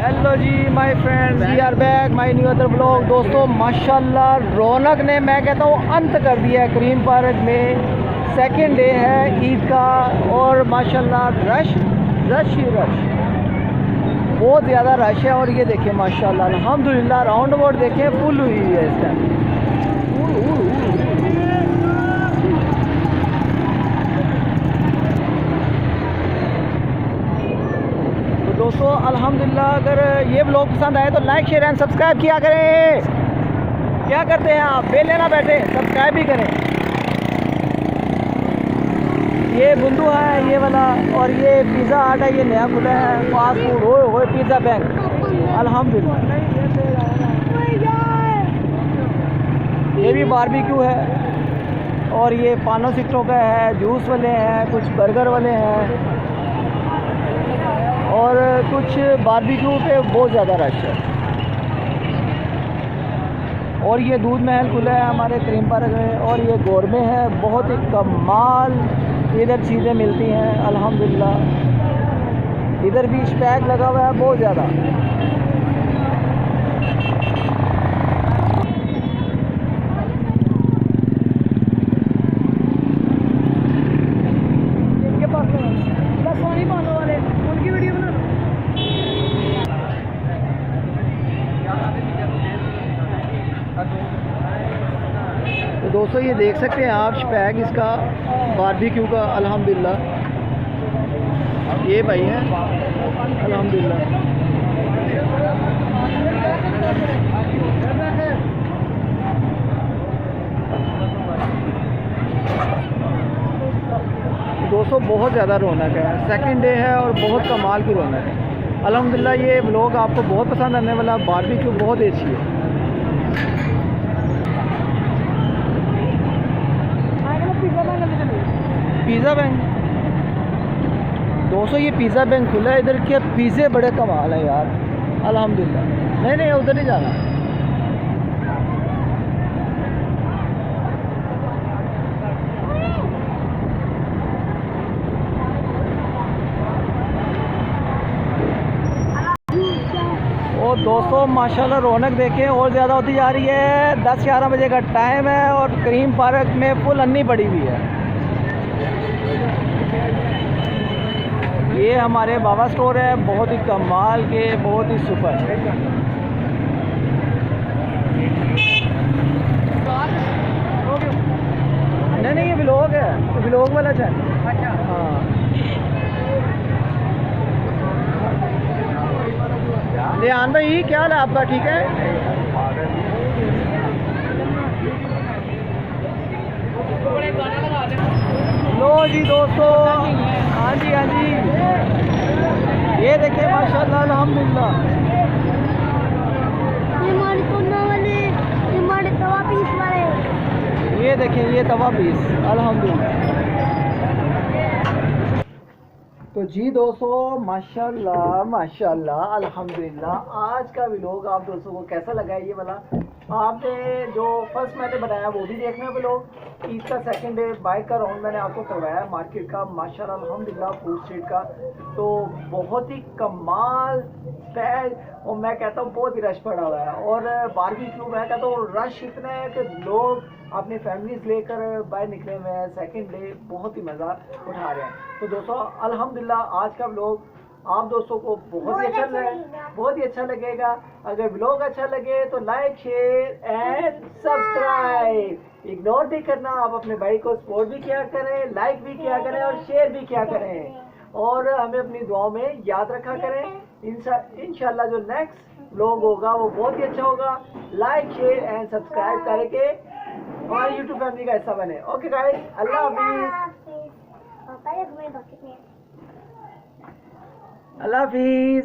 Hello ji my friends, we are back my new other blog. दोस्तों माशाल्लाह रौनक ने, मैं कहता हूँ, अंत कर दिया है करीम पार्क में। सेकंड डे है ईद का और माशाल्लाह रश ही रश, बहुत ज़्यादा रश है। और ये देखें माशाल्लाह अल्हम्दुलिल्लाह राउंड अबाउट देखें फुल हुई है इस टाइम। दोस्तों अल्हम्दुलिल्लाह, अगर ये ब्लॉग पसंद आए तो लाइक शेयर एंड सब्सक्राइब किया करें। क्या करते हैं आप, बेले ना बैठे, सब्सक्राइब भी करें। ये बुंदू है ये वाला, और ये पिज़्ज़ा हट है, ये नया खुला है फास्ट फूड हो पिज़्ज़ा बैंक अल्हम्दुलिल्लाह। ये भी बारबेक्यू है और ये पानो सिक्टों का है, जूस वाले हैं, कुछ बर्गर वाले हैं और कुछ बारबेक्यू पे बहुत ज़्यादा रश है। और ये दूध महल खुला है हमारे करीम पार्क में, और ये गोरमे है, बहुत ही कमाल इधर चीज़ें मिलती हैं अल्हम्दुलिल्लाह। इधर भी स्टैग लगा हुआ है बहुत ज़्यादा। तो दोस्तों ये देख सकते हैं आप स्पैग इसका बारबेक्यू का अल्हम्दुलिल्लाह। ये भाई हैं अल्हम्दुलिल्लाह। दोस्तों बहुत ज़्यादा रौनक है, सेकंड डे है और बहुत कमाल की रौनक है अल्हम्दुलिल्लाह। ये व्लॉग आपको बहुत पसंद आने वाला। बारबेक्यू बहुत अच्छी है। पिज़्ज़ा बैंक, दोस्तों ये पिज़्ज़ा बैंक खुला है इधर के। पिज़्ज़े बड़े कमाल है यार अल्हम्दुलिल्लाह। नहीं उधर नहीं जाना। और दोस्तों माशाल्लाह रौनक देखें और ज़्यादा होती जा रही है। 10-11 बजे का टाइम है और करीम पार्क में फुल अन्नी पड़ी हुई है। ये हमारे बाबा स्टोर है, बहुत ही कमाल के, बहुत ही सुपर। नहीं ये व्लॉग है, व्लॉग वाला चैनल। अच्छा हाँ। रेहान भाई क्या हाल है आपका, ठीक है? लो जी दोस्तों, हाँ जी ये देखिए माशाल्लाह अल्हम्दुलिल्लाह। ये देखें ये तवा पीस अल्हम्दुलिल्लाह। तो जी दोस्तों माशाल्लाह अल्हम्दुलिल्लाह, आज का व्लॉग आप दोस्तों को कैसा लगा है ये वाला? आपने जो फर्स्ट मैंने बनाया वो भी देखना है व्लॉग। ईद का सेकंड डे बाइक का राउंड मैंने आपको करवाया मार्केट का माशाल्लाह अल्हम्दुलिल्लाह फूड स्ट्रीट का। तो बहुत ही कमाल पैक, और मैं कहता हूँ बहुत ही रश पड़ा हुआ है। और बारबेक्यू मैं कहता हूँ रश इतना है कि लोग अपनी फैमिलीज लेकर बाहर निकले हुए हैं। सेकंड डे बहुत ही मज़ा उठा रहे हैं। तो दोस्तों अल्हम्दुलिल्लाह आज का व्लॉग आप दोस्तों को बहुत ही अच्छा लगेगा। अगर व्लॉग अच्छा लगे तो like share and subscribe ignore नहीं करना। आप अपने भाई को सपोर्ट भी किया करें, लाइक भी किया करें और शेयर भी किया करें, और हमें अपनी दुआओं में याद रखा करें। इंशाल्लाह जो नेक्स्ट व्लॉग होगा वो बहुत ही अच्छा होगा। लाइक शेयर एंड सब्सक्राइब करके हमारी यूट्यूब फैमिली का हिस्सा बने। ओके गाइस, अल्लाह हाफिज। अल्लाह हाफिज।